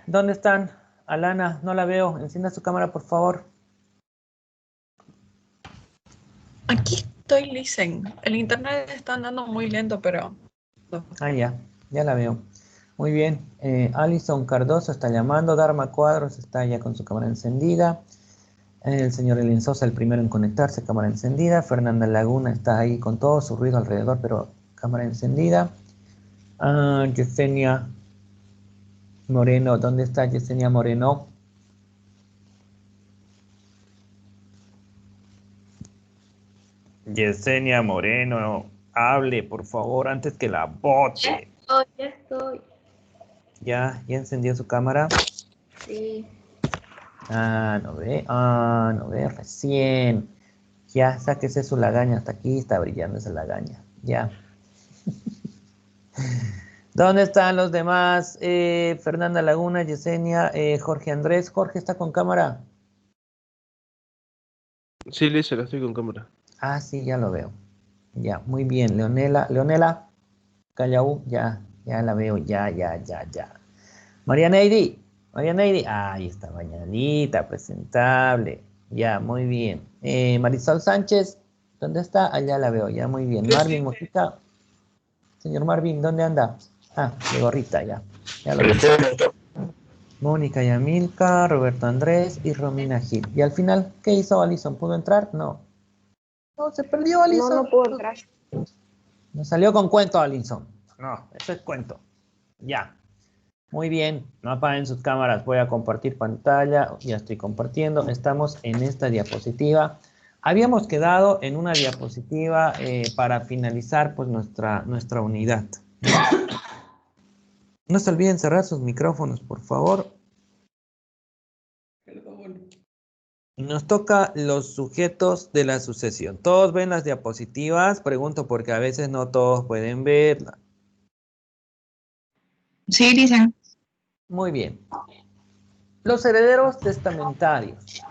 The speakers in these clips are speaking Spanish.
¿Dónde están? Alana, no la veo. Encienda su cámara, por favor. Aquí estoy, Listen. El internet está andando muy lento, pero... Ah, ya la veo. Muy bien. Alison Cardoso está llamando. Dharma Cuadros está ya con su cámara encendida. El señor Elin Sosa, el primero en conectarse, cámara encendida. Fernanda Laguna está ahí con todo su ruido alrededor, pero cámara encendida. Yesenia Moreno, ¿dónde está Yesenia Moreno? Yesenia Moreno, hable por favor antes que la bote. Ya estoy. ¿Ya encendió su cámara? Sí. No ve, recién. Ya, sáquese su lagaña, hasta aquí está brillando esa lagaña. Ya. ¿Dónde están los demás? Fernanda Laguna, Yesenia, Jorge Andrés. Jorge está con cámara. Sí, Lisa, estoy con cámara. Ah, sí, ya lo veo. Ya, muy bien. Leonela, Callaú, ya la veo, ya. María Neidy, ahí está bañadita, presentable. Ya, muy bien. Marisol Sánchez, ¿dónde está? Allá la veo, ya muy bien. Marvin Mojica, señor Marvin, ¿dónde anda? Ah, de gorrita, ya lo veo. Mónica Yamilca, Roberto Andrés y Romina Gil. Y al final, ¿qué hizo Alison? ¿Pudo entrar? No, se perdió Alison. No puedo entrar. Nos salió con cuento Alison. No, eso es cuento. Ya. Muy bien, no apaguen sus cámaras, voy a compartir pantalla, ya estoy compartiendo, estamos en esta diapositiva. Habíamos quedado en una diapositiva para finalizar pues nuestra unidad. No se olviden cerrar sus micrófonos, por favor. Nos toca los sujetos de la sucesión. ¿Todos ven las diapositivas? Pregunto porque a veces no todos pueden verla. Sí, dicen. Muy bien. Los herederos testamentarios.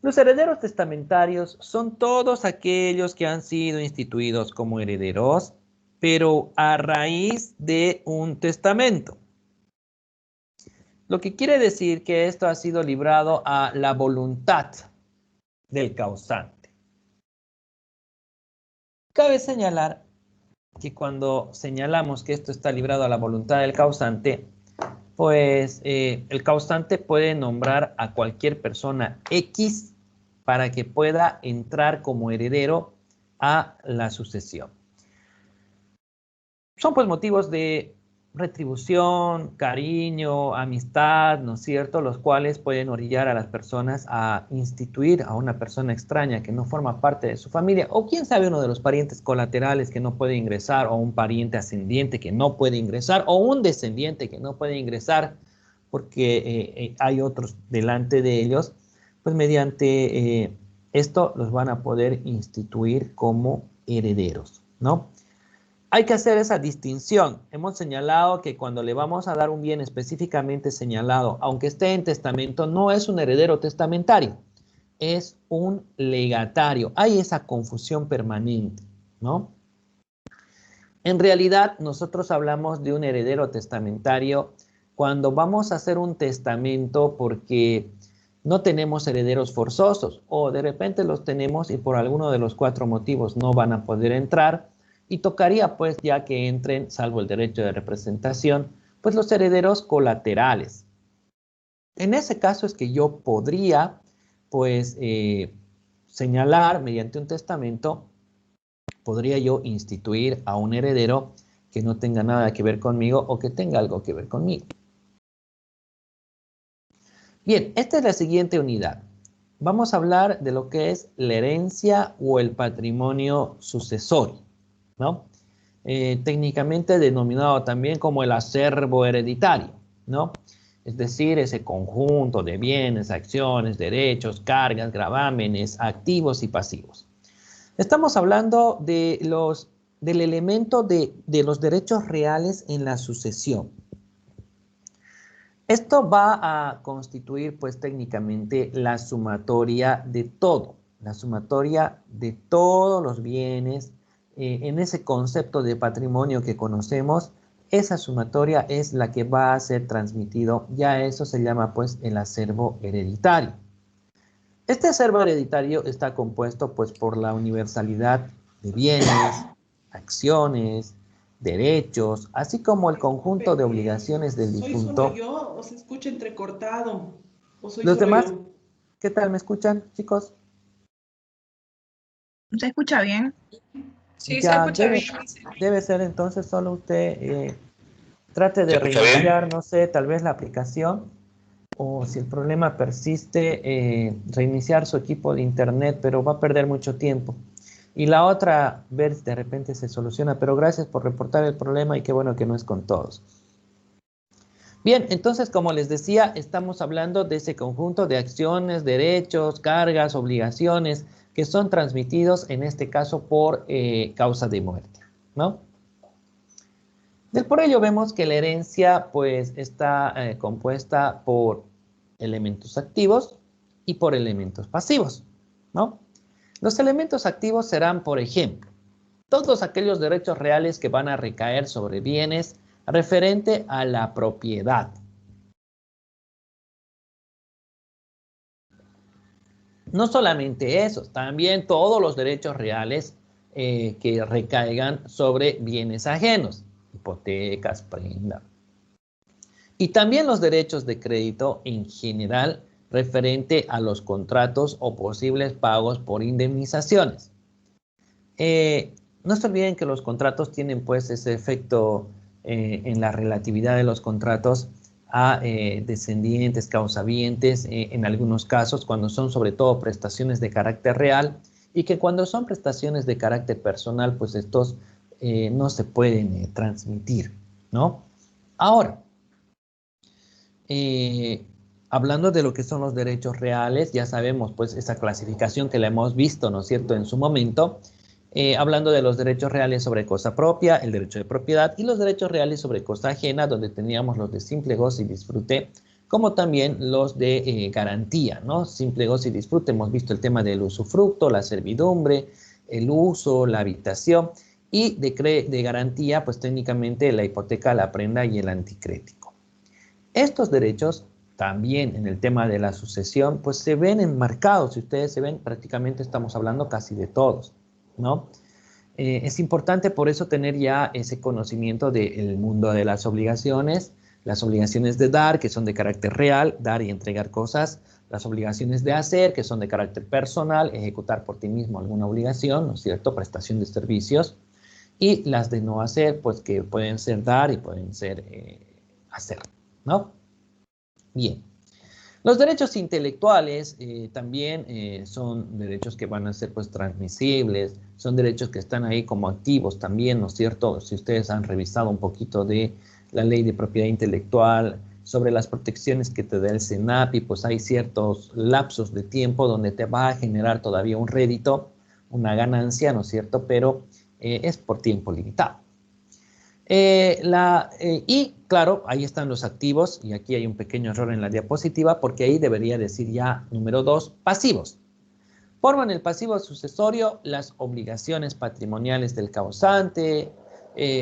Los herederos testamentarios son todos aquellos que han sido instituidos como herederos, pero a raíz de un testamento. Lo que quiere decir que esto ha sido librado a la voluntad del causante. Cabe señalar que cuando señalamos que esto está librado a la voluntad del causante, pues el causante puede nombrar a cualquier persona X para que pueda entrar como heredero a la sucesión. Son pues motivos de retribución, cariño, amistad, ¿no es cierto?, los cuales pueden orillar a las personas a instituir a una persona extraña que no forma parte de su familia, o quién sabe, uno de los parientes colaterales que no puede ingresar, o un pariente ascendiente que no puede ingresar, o un descendiente que no puede ingresar, porque hay otros delante de ellos, pues mediante esto los van a poder instituir como herederos, ¿no? Hay que hacer esa distinción. Hemos señalado que cuando le vamos a dar un bien específicamente señalado, aunque esté en testamento, no es un heredero testamentario, es un legatario. Hay esa confusión permanente, ¿no? En realidad, nosotros hablamos de un heredero testamentario cuando vamos a hacer un testamento porque no tenemos herederos forzosos o de repente los tenemos y por alguno de los 4 motivos no van a poder entrar. Y tocaría pues ya que entren, salvo el derecho de representación, pues los herederos colaterales. En ese caso es que yo podría pues señalar mediante un testamento, podría yo instituir a un heredero que no tenga nada que ver conmigo o que tenga algo que ver conmigo. Bien, esta es la siguiente unidad. Vamos a hablar de lo que es la herencia o el patrimonio sucesorio, ¿no? Técnicamente denominado también como el acervo hereditario, ¿no? Es decir, ese conjunto de bienes, acciones, derechos, cargas, gravámenes, activos y pasivos. Estamos hablando de del elemento de los derechos reales en la sucesión. Esto va a constituir, pues, técnicamente la sumatoria de todo, la sumatoria de todos los bienes en ese concepto de patrimonio que conocemos, esa sumatoria es la que va a ser transmitido. Ya eso se llama pues el acervo hereditario. Este acervo hereditario está compuesto pues por la universalidad de bienes, acciones, derechos, así como el conjunto de obligaciones del difunto. ¿Soy solo yo o se escucha entrecortado? ¿O soy Los solo demás, yo? ¿qué tal me escuchan, chicos? ¿Se escucha bien? Sí, se Ya escucha bien. debe ser entonces solo usted trate ¿Se de escucha bien? reiniciar, no sé, tal vez la aplicación, o si el problema persiste, reiniciar su equipo de internet, pero va a perder mucho tiempo. Y la otra, ver si de repente se soluciona, pero gracias por reportar el problema y qué bueno que no es con todos. Bien, entonces, como les decía, estamos hablando de ese conjunto de acciones, derechos, cargas, obligaciones que son transmitidos, en este caso, por causa de muerte, ¿no? Por ello vemos que la herencia pues está compuesta por elementos activos y por elementos pasivos, ¿no? Los elementos activos serán, por ejemplo, todos aquellos derechos reales que van a recaer sobre bienes referente a la propiedad. No solamente esos, también todos los derechos reales que recaigan sobre bienes ajenos, hipotecas, prenda. Y también los derechos de crédito en general referente a los contratos o posibles pagos por indemnizaciones. No se olviden que los contratos tienen pues ese efecto en la relatividad de los contratos a descendientes, causavientes, en algunos casos cuando son sobre todo prestaciones de carácter real, y que cuando son prestaciones de carácter personal pues estos no se pueden transmitir, ¿no? Ahora, hablando de lo que son los derechos reales, ya sabemos pues esa clasificación que la hemos visto, ¿no es cierto?, en su momento, hablando de los derechos reales sobre cosa propia, el derecho de propiedad, y los derechos reales sobre cosa ajena, donde teníamos los de simple goce y disfrute, como también los de garantía, ¿no? Simple goce y disfrute, hemos visto el tema del usufructo, la servidumbre, el uso, la habitación, y de garantía, pues técnicamente la hipoteca, la prenda y el anticrético. Estos derechos también en el tema de la sucesión, pues se ven enmarcados. Si ustedes se ven, prácticamente estamos hablando casi de todos, ¿no? Es importante por eso tener ya ese conocimiento del mundo de las obligaciones de dar, que son de carácter real, dar y entregar cosas, las obligaciones de hacer, que son de carácter personal, ejecutar por ti mismo alguna obligación, ¿no es cierto?, prestación de servicios, y las de no hacer, pues que pueden ser dar y pueden ser hacer, ¿no? Bien. Los derechos intelectuales también son derechos que van a ser pues transmisibles, son derechos que están ahí como activos también, ¿no es cierto? Si ustedes han revisado un poquito de la ley de propiedad intelectual, sobre las protecciones que te da el SENAPI, pues hay ciertos lapsos de tiempo donde te va a generar todavía un rédito, una ganancia, ¿no es cierto? Pero es por tiempo limitado. Y claro, ahí están los activos, y aquí hay un pequeño error en la diapositiva, porque ahí debería decir ya número 2, pasivos. Forman el pasivo sucesorio las obligaciones patrimoniales del causante,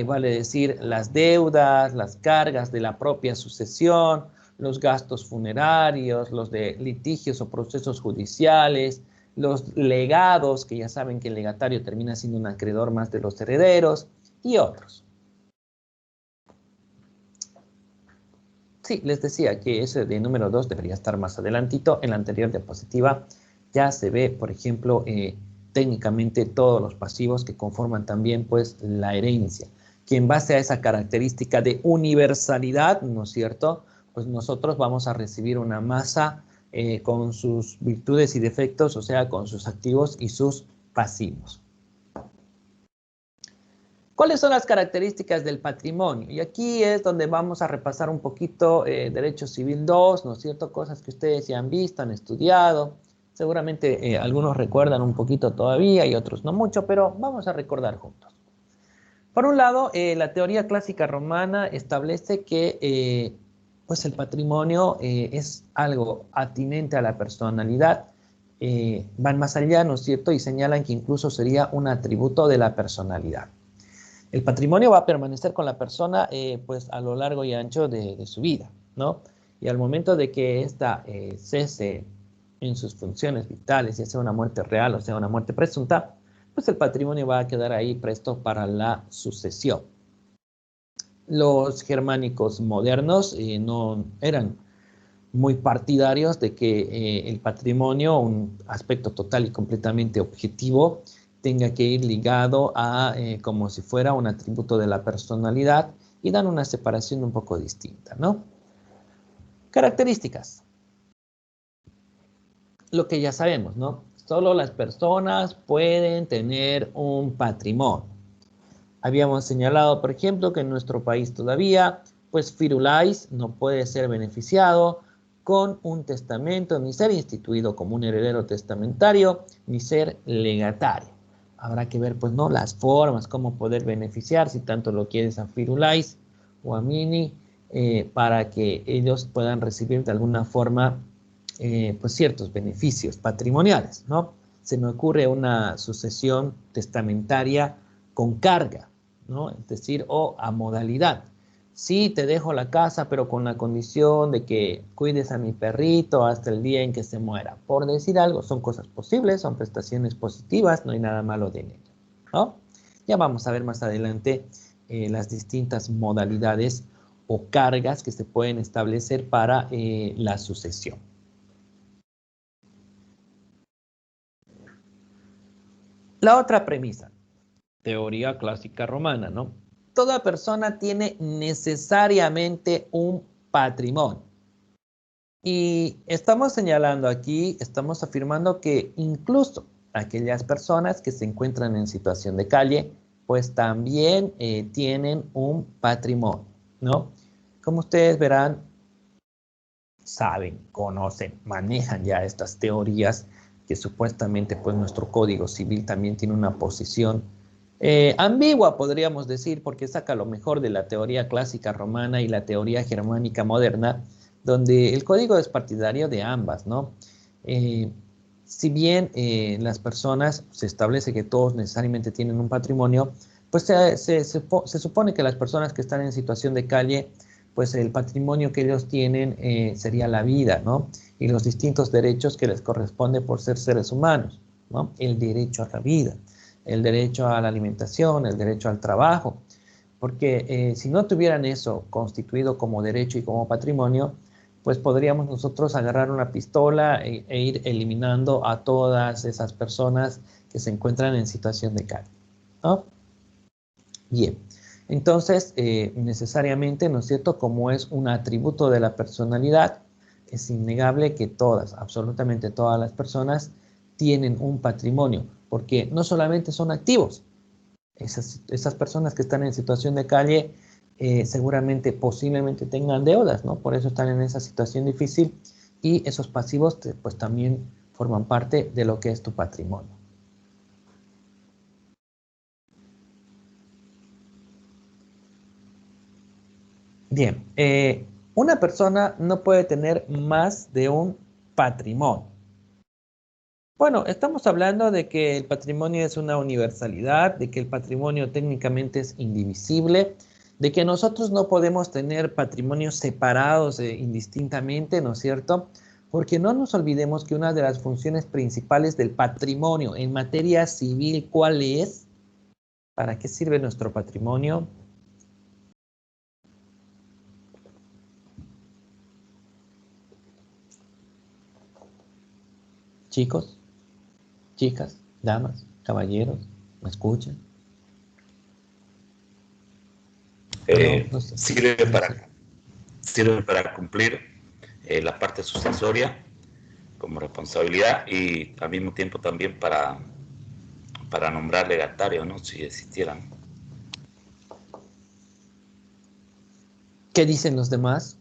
vale decir las deudas, las cargas de la propia sucesión, los gastos funerarios, los de litigios o procesos judiciales, los legados, que ya saben que el legatario termina siendo un acreedor más de los herederos, y otros. Sí, les decía que ese de número 2 debería estar más adelantito. En la anterior diapositiva ya se ve, por ejemplo, técnicamente todos los pasivos que conforman también pues la herencia, que en base a esa característica de universalidad, ¿no es cierto?, pues nosotros vamos a recibir una masa con sus virtudes y defectos, o sea, con sus activos y sus pasivos. ¿Cuáles son las características del patrimonio? Y aquí es donde vamos a repasar un poquito Derecho Civil 2, ¿no es cierto? Cosas que ustedes ya han visto, han estudiado. Seguramente algunos recuerdan un poquito todavía y otros no mucho, pero vamos a recordar juntos. Por un lado, la teoría clásica romana establece que pues el patrimonio es algo atinente a la personalidad. Van más allá, ¿no es cierto? Y señalan que incluso sería un atributo de la personalidad. El patrimonio va a permanecer con la persona pues a lo largo y ancho de su vida, ¿no? Y al momento de que ésta cese en sus funciones vitales, ya sea una muerte real o sea una muerte presunta, pues el patrimonio va a quedar ahí presto para la sucesión. Los germánicos modernos no eran muy partidarios de que el patrimonio, un aspecto total y completamente objetivo, tenga que ir ligado a como si fuera un atributo de la personalidad y dan una separación un poco distinta, ¿no? Características. Lo que ya sabemos, ¿no? Solo las personas pueden tener un patrimonio. Habíamos señalado, por ejemplo, que en nuestro país todavía, pues Firulais no puede ser beneficiado con un testamento, ni ser instituido como un heredero testamentario, ni ser legatario. Habrá que ver, pues, ¿no? Las formas, cómo poder beneficiar, si tanto lo quieres a Firulais o a Mini, para que ellos puedan recibir de alguna forma, pues, ciertos beneficios patrimoniales, ¿no? Se me ocurre una sucesión testamentaria con carga, ¿no? Es decir, o a modalidad. Sí, te dejo la casa, pero con la condición de que cuides a mi perrito hasta el día en que se muera. Por decir algo, son cosas posibles, son prestaciones positivas, no hay nada malo de ello, ¿no? Ya vamos a ver más adelante las distintas modalidades o cargas que se pueden establecer para la sucesión. La otra premisa, teoría clásica romana, ¿no? Toda persona tiene necesariamente un patrimonio. Y estamos señalando aquí, estamos afirmando que incluso aquellas personas que se encuentran en situación de calle, pues también tienen un patrimonio, ¿no? Como ustedes verán, saben, conocen, manejan ya estas teorías que supuestamente pues nuestro Código Civil también tiene una posición ambigua, podríamos decir, porque saca lo mejor de la teoría clásica romana y la teoría germánica moderna, donde el código es partidario de ambas, ¿no? Si bien las personas, se establece que todos necesariamente tienen un patrimonio, pues se supone que las personas que están en situación de calle, pues el patrimonio que ellos tienen sería la vida, ¿no? Y los distintos derechos que les corresponde por ser seres humanos, ¿no? El derecho a la vida, el derecho a la alimentación, el derecho al trabajo, porque si no tuvieran eso constituido como derecho y como patrimonio, pues podríamos nosotros agarrar una pistola e ir eliminando a todas esas personas que se encuentran en situación de calle, ¿no? Bien, entonces necesariamente, ¿no es cierto?, como es un atributo de la personalidad, es innegable que todas, absolutamente todas las personas tienen un patrimonio, porque no solamente son activos, esas personas que están en situación de calle seguramente, posiblemente tengan deudas, ¿no? Por eso están en esa situación difícil y esos pasivos pues también forman parte de lo que es tu patrimonio. Bien, una persona no puede tener más de un patrimonio. Bueno, estamos hablando de que el patrimonio es una universalidad, de que el patrimonio técnicamente es indivisible, de que nosotros no podemos tener patrimonios separados indistintamente, ¿no es cierto? Porque no nos olvidemos que una de las funciones principales del patrimonio en materia civil, ¿cuál es? ¿Para qué sirve nuestro patrimonio? Chicos, chicas, damas, caballeros, ¿me escuchan? No sé. Sirve para cumplir la parte sucesoria como responsabilidad y al mismo tiempo también para nombrar legatarios, ¿no? Si existieran. ¿Qué dicen los demás?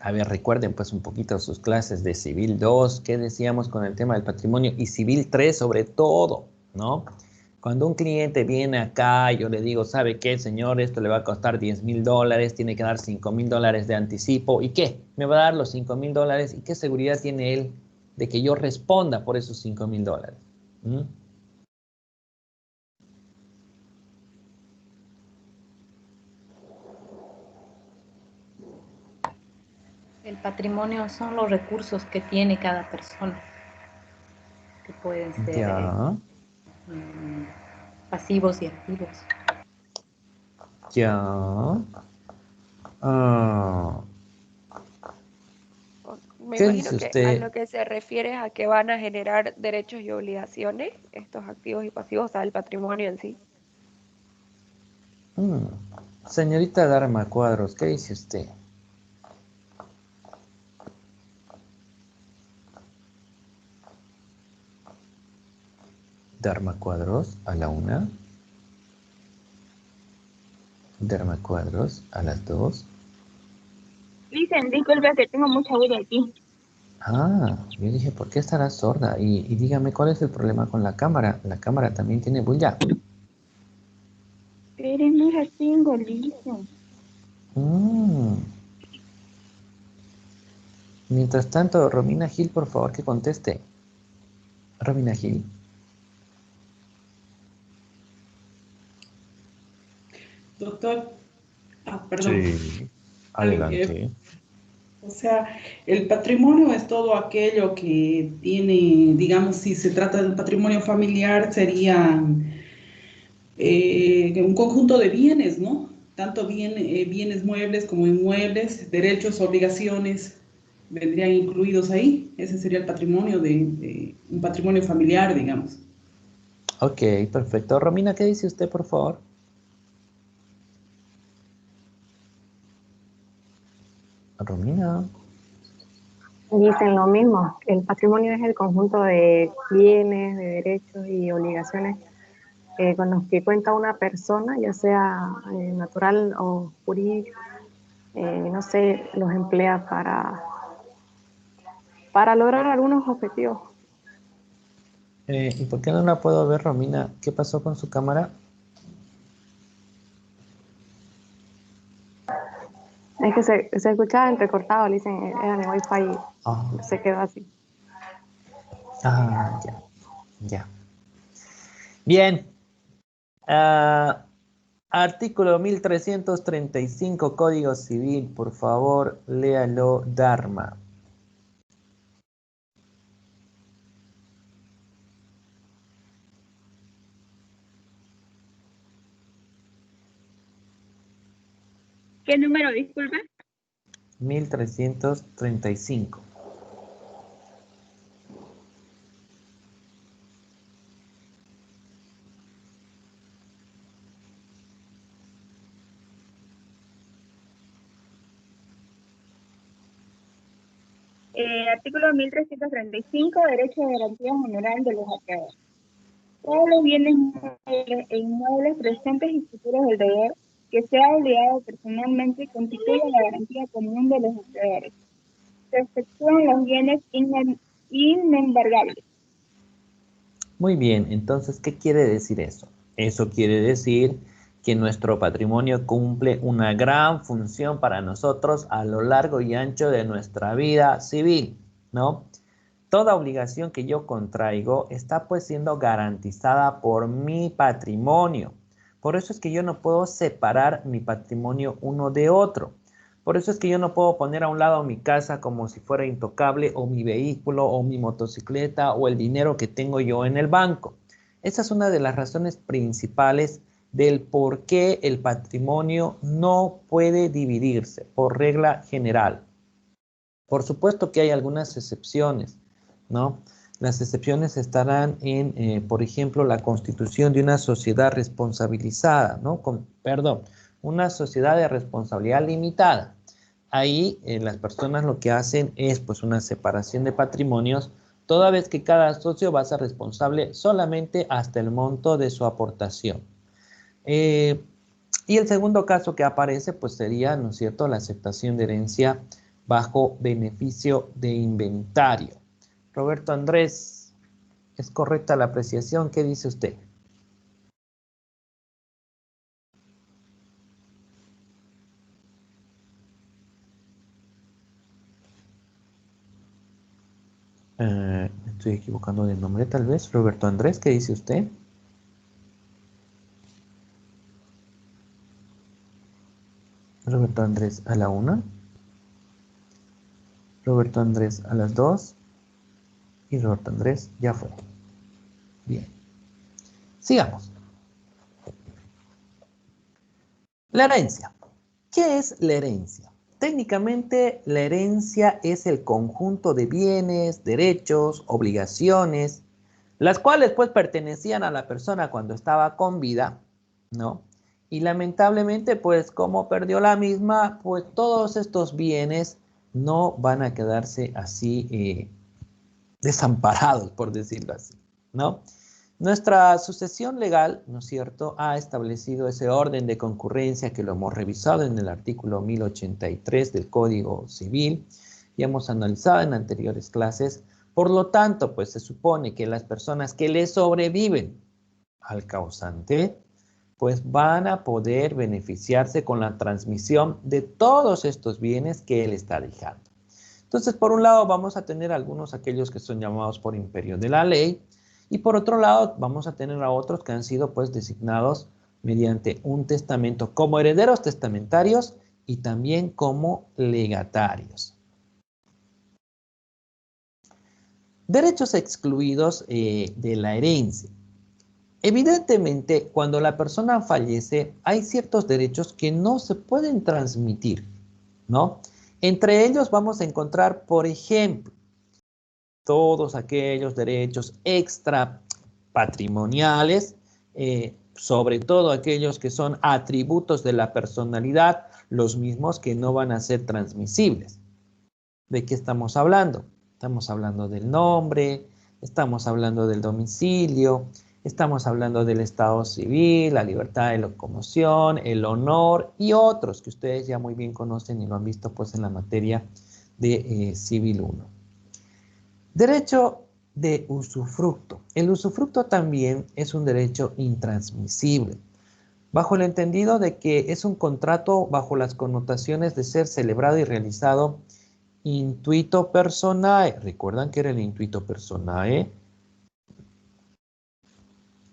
A ver, recuerden pues un poquito sus clases de Civil 2, ¿qué decíamos con el tema del patrimonio? Y Civil 3 sobre todo, ¿no? Cuando un cliente viene acá, yo le digo, ¿sabe qué, señor? Esto le va a costar $10,000, tiene que dar $5,000 de anticipo. ¿Y qué? Me va a dar los $5,000. ¿Y qué seguridad tiene él de que yo responda por esos $5,000? ¿Mm? El patrimonio son los recursos que tiene cada persona, que pueden ser Ya, pasivos y activos. ya. Ah, Me ¿qué imagino dice que a usted? lo que se refiere es a que van a generar derechos y obligaciones, estos activos y pasivos, o sea, el patrimonio en sí. Mm, Señorita Dharma Cuadros, ¿qué dice usted? Dharma Cuadros a la 1. Dharma Cuadros a las 2. Dicen, disculpe que tengo mucha bulla aquí. Ah, yo dije, ¿por qué estará sorda? Y dígame, ¿cuál es el problema con la cámara? La cámara también tiene bulla. Pero no es así, Golito. Mm. Mientras tanto, Romina Gil, por favor, que conteste. Romina Gil. Doctor, perdón. Sí, Ay, adelante. o sea, el patrimonio es todo aquello que tiene, digamos, si se trata de un patrimonio familiar, sería un conjunto de bienes, ¿no? Tanto bienes muebles como inmuebles, derechos, obligaciones, vendrían incluidos ahí. Ese sería el patrimonio de un patrimonio familiar, digamos. Ok, perfecto. Romina, ¿qué dice usted, por favor? Romina. Dicen lo mismo, el patrimonio es el conjunto de bienes, de derechos y obligaciones con los que cuenta una persona, ya sea natural o jurídica, no sé, los emplea para lograr algunos objetivos. ¿Y por qué no la puedo ver, Romina? ¿Qué pasó con su cámara? Es que se escuchaba entrecortado, le dicen, era mi wifi, Ah, se quedó así. ya, ya. Bien. Ah, artículo 1335, Código Civil, por favor, léalo, Dharma. ¿Qué número, disculpe? 1335. Artículo 1335, derecho de garantía general de los acreedores. Todos los bienes muebles e inmuebles presentes y futuros del deudor que sea obligado personalmente constituyen la garantía común de los acreedores. Se exceptúan los bienes inembargables. Muy bien, entonces, ¿qué quiere decir eso? Eso quiere decir que nuestro patrimonio cumple una gran función para nosotros a lo largo y ancho de nuestra vida civil, ¿no? Toda obligación que yo contraigo está pues siendo garantizada por mi patrimonio. Por eso es que yo no puedo separar mi patrimonio uno de otro. Por eso es que yo no puedo poner a un lado mi casa como si fuera intocable, o mi vehículo, o mi motocicleta, o el dinero que tengo yo en el banco. Esa es una de las razones principales del por qué el patrimonio no puede dividirse por regla general. Por supuesto que hay algunas excepciones, ¿no? Las excepciones estarán en, por ejemplo, la constitución de una sociedad responsabilizada, ¿no? Perdón, una sociedad de responsabilidad limitada. Ahí las personas lo que hacen es pues una separación de patrimonios, toda vez que cada socio va a ser responsable solamente hasta el monto de su aportación. Eh, y el segundo caso que aparece, pues sería, ¿no es cierto?, la aceptación de herencia bajo beneficio de inventario. Roberto Andrés, ¿es correcta la apreciación? ¿Qué dice usted? Me estoy equivocando de nombre, tal vez. Roberto Andrés, ¿qué dice usted? Roberto Andrés, a la 1. Roberto Andrés a las 2. Y Roberto Andrés ya fue. Bien. Sigamos. La herencia. ¿Qué es la herencia? Técnicamente, la herencia es el conjunto de bienes, derechos, obligaciones, las cuales pues pertenecían a la persona cuando estaba con vida, ¿no? Y lamentablemente, pues como perdió la misma, pues todos estos bienes no van a quedarse así desamparados, por decirlo así, ¿no? Nuestra sucesión legal, ¿no es cierto?, ha establecido ese orden de concurrencia que lo hemos revisado en el artículo 1083 del Código Civil y hemos analizado en anteriores clases. Por lo tanto, pues se supone que las personas que le sobreviven al causante, pues van a poder beneficiarse con la transmisión de todos estos bienes que él está dejando. Entonces, por un lado, vamos a tener aquellos que son llamados por imperio de la ley, y por otro lado, vamos a tener a otros que han sido pues designados mediante un testamento como herederos testamentarios y también como legatarios. Derechos excluidos de la herencia. Evidentemente, cuando la persona fallece, hay ciertos derechos que no se pueden transmitir, ¿no? Entre ellos vamos a encontrar, por ejemplo, todos aquellos derechos extra patrimoniales, sobre todo aquellos que son atributos de la personalidad, los mismos que no van a ser transmisibles. ¿De qué estamos hablando? Estamos hablando del nombre, estamos hablando del domicilio, estamos hablando del estado civil, la libertad de locomoción, el honor y otros que ustedes ya muy bien conocen y lo han visto pues en la materia de Civil 1. Derecho de usufructo. El usufructo también es un derecho intransmisible, bajo el entendido de que es un contrato bajo las connotaciones de ser celebrado y realizado intuito personae. ¿Recuerdan qué era el intuito personae?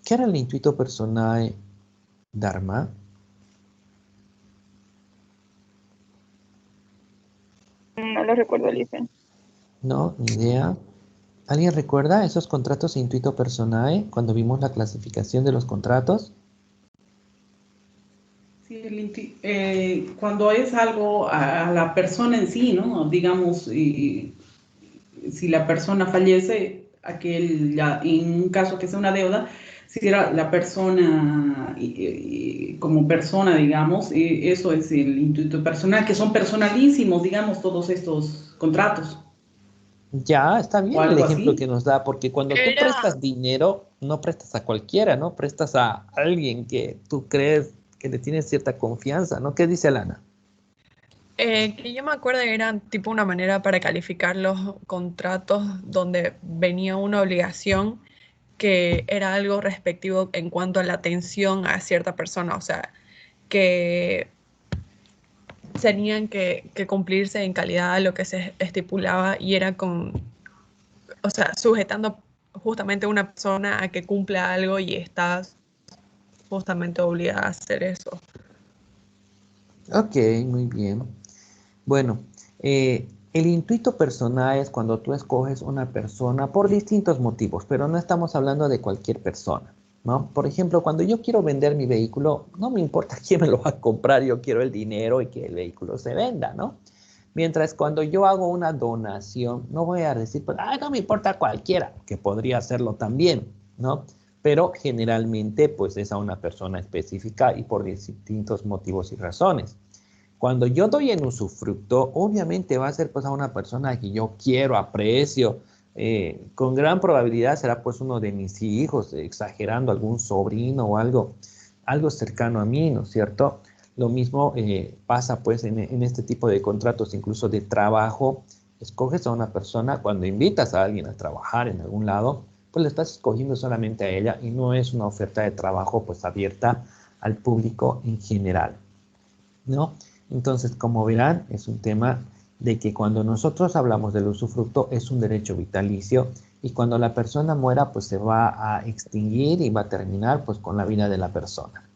¿Qué era el intuito personae, Dharma? No lo recuerdo, Lisa. No, ni idea. ¿Alguien recuerda esos contratos intuito personae cuando vimos la clasificación de los contratos? Sí, cuando es algo a la persona en sí, ¿no? Digamos, si la persona fallece, en un caso que sea una deuda, si era la persona como persona, digamos, eso es el intuito personal, que son personalísimos, digamos, todos estos contratos. Ya, está O bien el algo ejemplo así. que nos da, porque cuando tú Era, prestas dinero, no prestas a cualquiera, ¿no? Prestas a alguien que tú crees que le tienes cierta confianza, ¿no? ¿Qué dice Alana? que yo me acuerdo que eran tipo una manera para calificar los contratos donde venía una obligación que era algo respectivo en cuanto a la atención a cierta persona, o sea, que tenían que cumplirse en calidad a lo que se estipulaba y era o sea, sujetando justamente a una persona a que cumpla algo y está justamente obligada a hacer eso. Ok, muy bien. Bueno, el intuito personal es cuando tú escoges una persona por distintos motivos, pero no estamos hablando de cualquier persona, ¿no? Por ejemplo, cuando yo quiero vender mi vehículo, no me importa quién me lo va a comprar, yo quiero el dinero y que el vehículo se venda, ¿no? Mientras cuando yo hago una donación, no voy a decir, pues, no me importa cualquiera, que podría hacerlo también, ¿no? Pero generalmente, pues, es a una persona específica y por distintos motivos y razones. Cuando yo doy en usufructo, obviamente va a ser pues a una persona que yo quiero, aprecio, con gran probabilidad será pues uno de mis hijos, exagerando algún sobrino o algo cercano a mí, ¿no es cierto? Lo mismo pasa pues en este tipo de contratos, incluso de trabajo. Escoges a una persona, cuando invitas a alguien a trabajar en algún lado, pues le estás escogiendo solamente a ella y no es una oferta de trabajo pues abierta al público en general, ¿no? Entonces, como verán, es un tema de que cuando nosotros hablamos del usufructo es un derecho vitalicio y cuando la persona muera, pues se va a extinguir y va a terminar pues con la vida de la persona.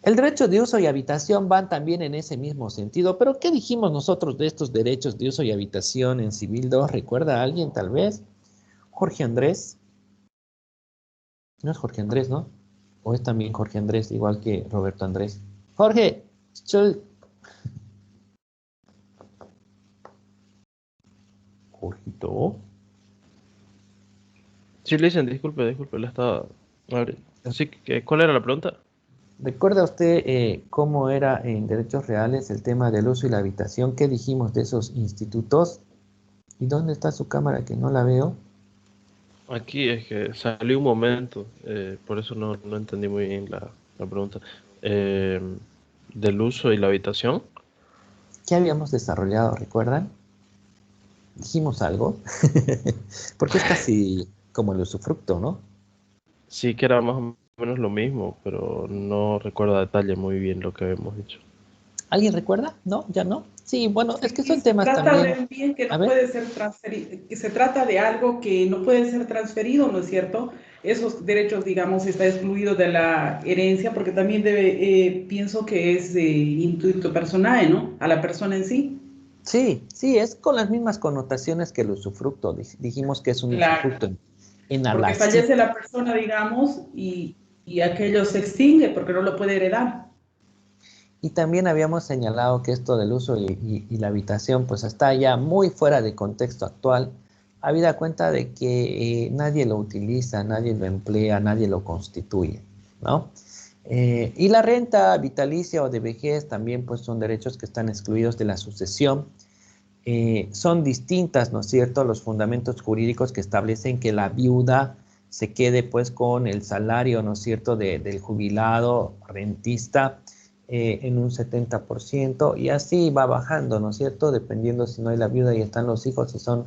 El derecho de uso y habitación van también en ese mismo sentido, pero ¿qué dijimos nosotros de estos derechos de uso y habitación en Civil 2? ¿Recuerda a alguien tal vez? Jorge Andrés. No es Jorge Andrés, ¿no? O es también Jorge Andrés, igual que Roberto Andrés. Jorge, Jorgito. Sí, le dicen, disculpe, la estaba... A ver, así que, ¿cuál era la pregunta? ¿Recuerda usted cómo era en derechos reales el tema del uso y la habitación? ¿Qué dijimos de esos institutos? ¿Y dónde está su cámara que no la veo? Aquí es que salió un momento, por eso no entendí muy bien la pregunta. Eh, del uso y la habitación. ¿Qué habíamos desarrollado? ¿Recuerdan? Dijimos algo. Porque es casi como el usufructo, ¿no? Sí que era más o menos lo mismo, pero no recuerdo a detalle muy bien lo que habíamos dicho. ¿Alguien recuerda? ¿No? ¿Ya no? Sí, bueno, es que Sí, son se temas trata de también. un bien que A no ver. puede ser transferido, que se trata de algo que no puede ser transferido, ¿no es cierto? Esos derechos, digamos, está excluido de la herencia porque también pienso que es intuito personal, ¿no? A la persona en sí. Sí, sí, es con las mismas connotaciones que el usufructo. Dijimos que es un Claro, usufructo en porque alacito. fallece la persona, digamos, y aquello se extingue porque no lo puede heredar. Y también habíamos señalado que esto del uso y la habitación pues está ya muy fuera de contexto actual, habida cuenta de que nadie lo utiliza, nadie lo emplea, nadie lo constituye, ¿no? Y la renta vitalicia o de vejez también pues son derechos que están excluidos de la sucesión. Son distintas, ¿no es cierto?, los fundamentos jurídicos que establecen que la viuda se quede pues con el salario, ¿no es cierto?, del jubilado rentista en un 70% y así va bajando, ¿no es cierto?, dependiendo si no hay la viuda y están los hijos, si son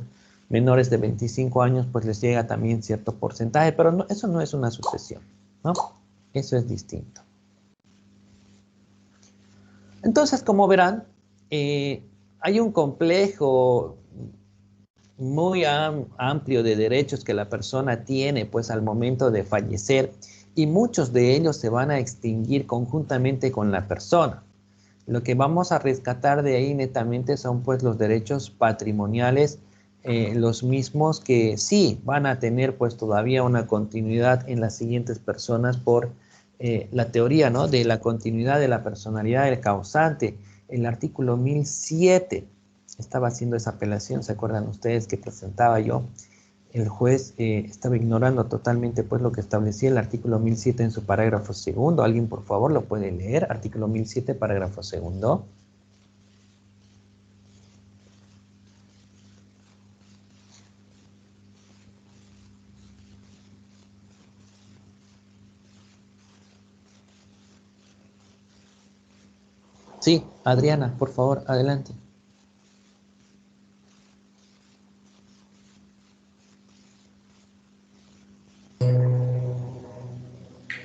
menores de 25 años, pues les llega también cierto porcentaje, pero no, eso no es una sucesión, ¿no? Eso es distinto. Entonces, como verán, hay un complejo muy amplio de derechos que la persona tiene pues al momento de fallecer y muchos de ellos se van a extinguir conjuntamente con la persona. Lo que vamos a rescatar de ahí netamente son pues los derechos patrimoniales, los mismos que sí van a tener pues todavía una continuidad en las siguientes personas por la teoría, ¿no?, de la continuidad de la personalidad del causante. El artículo 1007 estaba haciendo esa apelación, ¿se acuerdan ustedes que presentaba yo? El juez estaba ignorando totalmente pues lo que establecía el artículo 1007 en su parágrafo segundo. ¿Alguien por favor lo puede leer? Artículo 1007, parágrafo segundo. Sí, Adriana, por favor, adelante.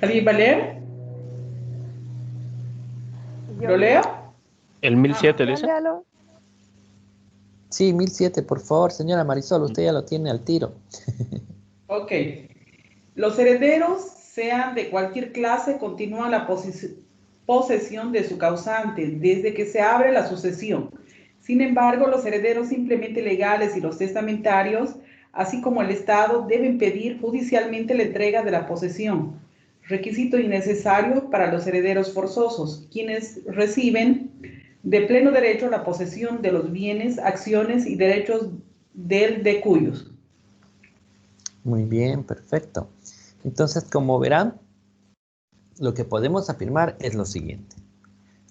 ¿Alguien va a leer? ¿Lo Yo leo? leo. ¿El 1007, Ya Lisa? léalo. Sí, 1007, por favor, señora Marisol, usted ya lo tiene al tiro. Ok. Los herederos, sean de cualquier clase, continúan la posesión de su causante desde que se abre la sucesión. Sin embargo, los herederos simplemente legales y los testamentarios, así como el Estado, deben pedir judicialmente la entrega de la posesión, requisito innecesario para los herederos forzosos, quienes reciben de pleno derecho la posesión de los bienes, acciones y derechos del de cuyos. Muy bien, perfecto. Entonces, como verán, lo que podemos afirmar es lo siguiente.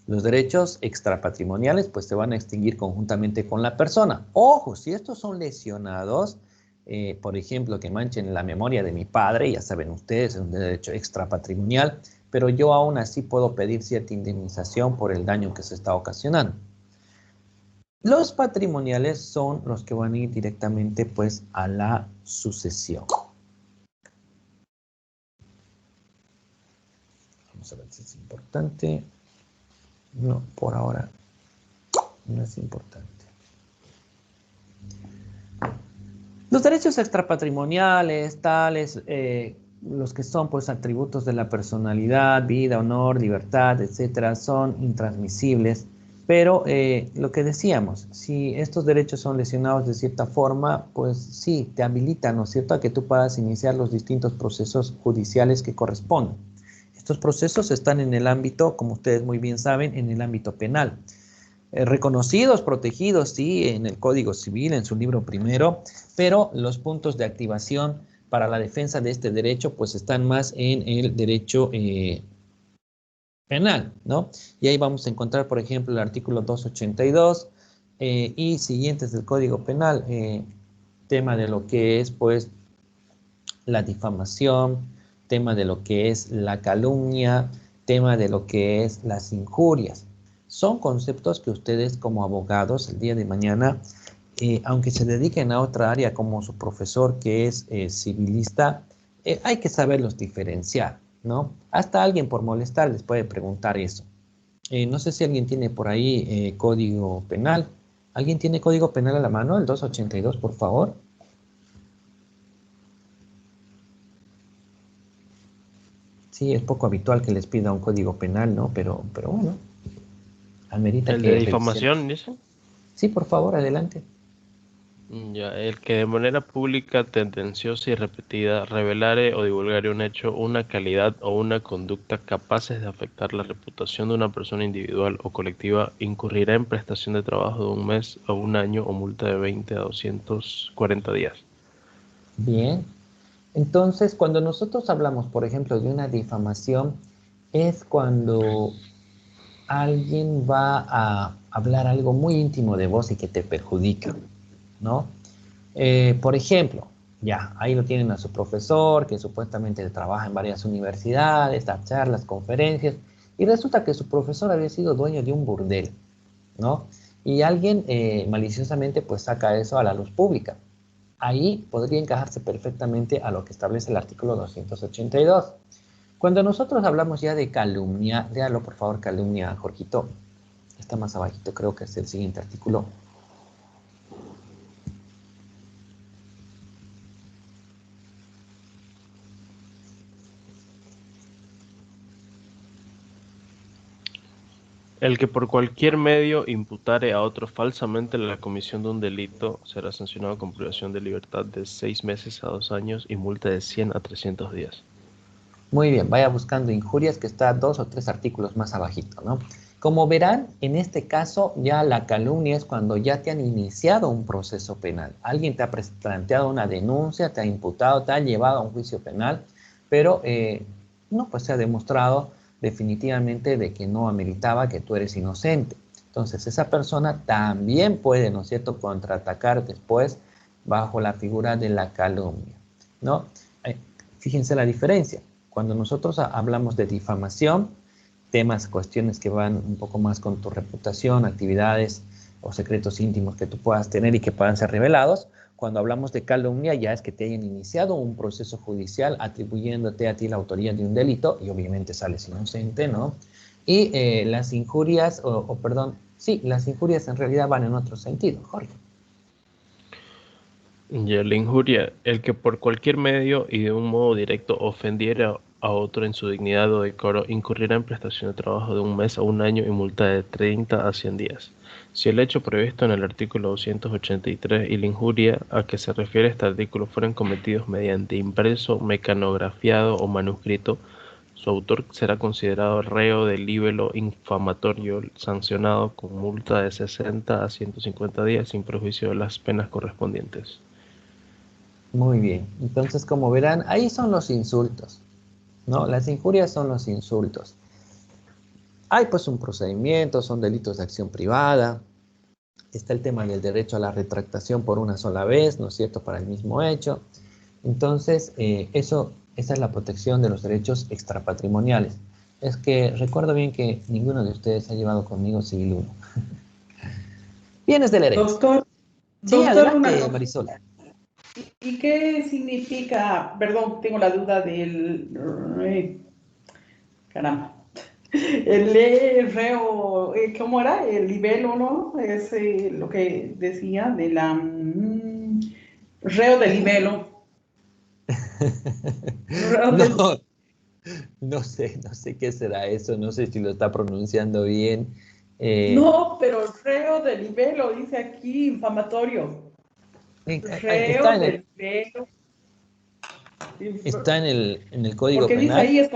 Los derechos extrapatrimoniales pues se van a extinguir conjuntamente con la persona. Ojo, si estos son lesionados, por ejemplo, que manchen la memoria de mi padre, ya saben ustedes, es un derecho extrapatrimonial, pero yo aún así puedo pedir cierta indemnización por el daño que se está ocasionando. Los patrimoniales son los que van a ir directamente pues a la sucesión. Vamos a ver si es importante. No, por ahora no es importante. Los derechos extrapatrimoniales, tales los que son pues atributos de la personalidad, vida, honor, libertad, etcétera, son intransmisibles, pero lo que decíamos, si estos derechos son lesionados de cierta forma, pues sí, te habilitan, ¿no es cierto?, a que tú puedas iniciar los distintos procesos judiciales que corresponden. Estos procesos están en el ámbito, como ustedes muy bien saben, en el ámbito penal. Reconocidos, protegidos, sí, en el Código Civil, en su libro primero, pero los puntos de activación para la defensa de este derecho, pues están más en el derecho penal, ¿no? Y ahí vamos a encontrar, por ejemplo, el artículo 282 y siguientes del Código Penal, tema de lo que es, pues, la difamación, tema de lo que es la calumnia, tema de lo que es las injurias. Son conceptos que ustedes como abogados el día de mañana, aunque se dediquen a otra área como su profesor que es civilista, hay que saberlos diferenciar, ¿no? Hasta alguien por molestar les puede preguntar eso. No sé si alguien tiene por ahí código penal. ¿Alguien tiene código penal a la mano? El 282, por favor. Sí, es poco habitual que les pida un código penal, ¿no? Pero bueno, amerita ¿El que de difamación, dice? Sí, por favor, adelante. Ya, el que de manera pública, tendenciosa y repetida revelare o divulgare un hecho, una calidad o una conducta capaces de afectar la reputación de una persona individual o colectiva, incurrirá en prestación de trabajo de 1 mes a 1 año o multa de 20 a 240 días. Bien. Entonces, cuando nosotros hablamos, por ejemplo, de una difamación, es cuando alguien va a hablar algo muy íntimo de vos y que te perjudica, ¿no? Por ejemplo, ya, ahí lo tienen a su profesor, que supuestamente trabaja en varias universidades, da charlas, conferencias, y resulta que su profesor había sido dueño de un burdel, ¿no? Y alguien maliciosamente pues saca eso a la luz pública. Ahí podría encajarse perfectamente a lo que establece el artículo 282. Cuando nosotros hablamos ya de calumnia, léalo por favor, calumnia, Jorgito. Está más abajito, creo que es el siguiente artículo. El que por cualquier medio imputare a otro falsamente la comisión de un delito será sancionado con privación de libertad de 6 meses a 2 años y multa de 100 a 300 días. Muy bien, vaya buscando injurias, que está 2 o 3 artículos más abajito, ¿no? Como verán, en este caso ya la calumnia es cuando ya te han iniciado un proceso penal. Alguien te ha planteado una denuncia, te ha imputado, te ha llevado a un juicio penal, pero no, pues se ha demostrado definitivamente de que no ameritaba, que tú eres inocente. Entonces esa persona también puede, ¿no es cierto?, contraatacar después bajo la figura de la calumnia, ¿no? Fíjense la diferencia. Cuando nosotros hablamos de difamación, temas, cuestiones que van un poco más con tu reputación, actividades o secretos íntimos que tú puedas tener y que puedan ser revelados. Cuando hablamos de calumnia, ya es que te hayan iniciado un proceso judicial atribuyéndote a ti la autoría de un delito y obviamente sales inocente, ¿no? Y las injurias, las injurias en realidad van en otro sentido, Jorge. Y la injuria, el que por cualquier medio y de un modo directo ofendiera a otro en su dignidad o decoro, incurrirá en prestación de trabajo de 1 mes a 1 año y multa de 30 a 100 días. Si el hecho previsto en el artículo 283 y la injuria a que se refiere este artículo fueran cometidos mediante impreso, mecanografiado o manuscrito, su autor será considerado reo de libelo infamatorio, sancionado con multa de 60 a 150 días sin perjuicio de las penas correspondientes. Muy bien, entonces como verán, ahí son los insultos, ¿no? Las injurias son los insultos. Hay pues un procedimiento, son delitos de acción privada, está el tema del derecho a la retractación por una sola vez, ¿no es cierto?, para el mismo hecho. Entonces, esa es la protección de los derechos extrapatrimoniales. Es que recuerdo bien que ninguno de ustedes ha llevado conmigo Civil 1. Bienes del herencia. Doctor, Sí, doctor, adelante, Marisol. ¿Y qué significa, perdón, tengo la duda del, caramba, el reo, ¿cómo era? El libelo, ¿no? Es lo que decía de la reo de libelo. No, no sé qué será eso, no sé si lo está pronunciando bien. No, pero reo de libelo, dice aquí, infamatorio. Reo Está de libelo. está en el Código Porque dice Penal. ahí,